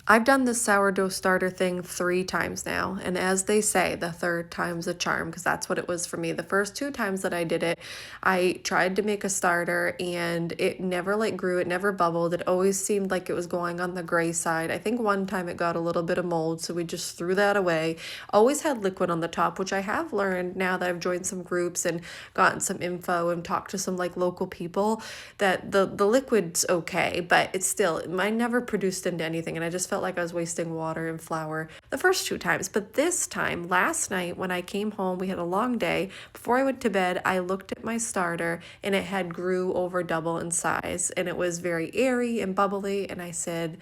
I've done this sourdough starter thing 3 times now, and as they say, the third time's a charm, because that's what it was for me. The first 2 times that I did it, I tried to make a starter and it never like grew, it never bubbled. It always seemed like it was going on the gray side. I think one time it got a little bit of mold, so we just threw that away. Always had liquid on the top, which I have learned now that I've joined some groups and gotten some info and talked to some like local people that the liquid's okay, but it's still, mine never produced into anything, and I just felt like I was wasting water and flour the first 2 times. But this time, last night when I came home, we had a long day. Before I went to bed, I looked at my starter and it had grew over double in size, and it was very airy and bubbly, and I said,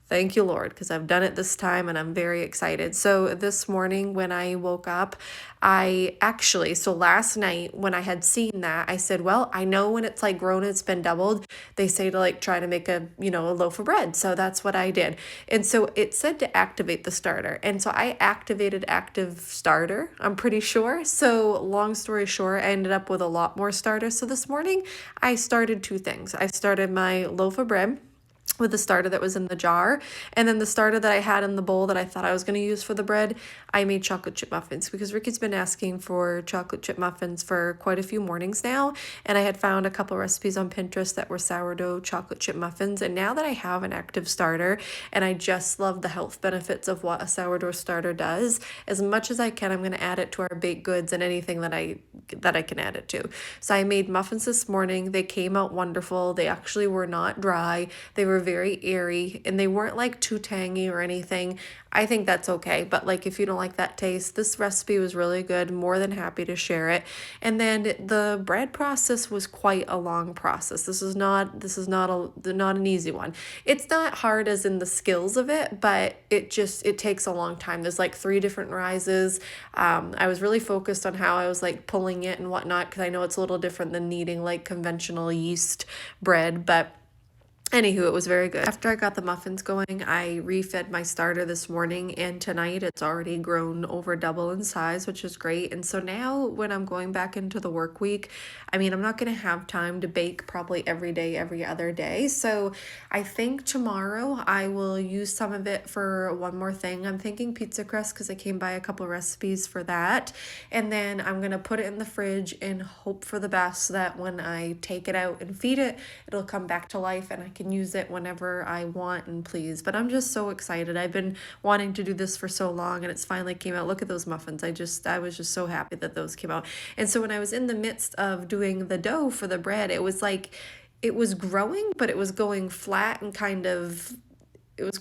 thank you, Lord, because I've done it this time and I'm very excited. So this morning when I woke up, so last night when I had seen that, I said, well, I know when it's like grown, it's been doubled. They say to like try to make a loaf of bread. So that's what I did. And so it said to activate the starter. And so I activated active starter, I'm pretty sure. So long story short, I ended up with a lot more starter. So this morning I started 2 things. I started my loaf of bread with the starter that was in the jar. And then the starter that I had in the bowl that I thought I was going to use for the bread, I made chocolate chip muffins because Ricky's been asking for chocolate chip muffins for quite a few mornings now. And I had found a couple recipes on Pinterest that were sourdough chocolate chip muffins. And now that I have an active starter and I just love the health benefits of what a sourdough starter does, as much as I can, I'm going to add it to our baked goods and anything that I can add it to. So I made muffins this morning. They came out wonderful. They actually were not dry. They were very airy and they weren't like too tangy or anything. I think that's okay, but like if you don't like that taste, this recipe was really good. More than happy to share it. And then the bread process was quite a long process. This is not an easy one. It's not hard as in the skills of it, but it takes a long time. There's like 3 different rises. I was really focused on how I was like pulling it and whatnot, because I know it's a little different than kneading like conventional yeast bread, but anywho, it was very good. After I got the muffins going, I refed my starter this morning, and tonight it's already grown over double in size, which is great. And so now when I'm going back into the work week, I mean, I'm not going to have time to bake probably every day, every other day. So I think tomorrow I will use some of it for one more thing. I'm thinking pizza crust because I came by a couple recipes for that. And then I'm going to put it in the fridge and hope for the best that when I take it out and feed it, it'll come back to life and I can use it whenever I want and please. But I'm just so excited. I've been wanting to do this for so long and it's finally came out. Look at those muffins. I was just so happy that those came out. And so when I was in the midst of doing the dough for the bread, it was like it was growing, but it was going flat and kind of it was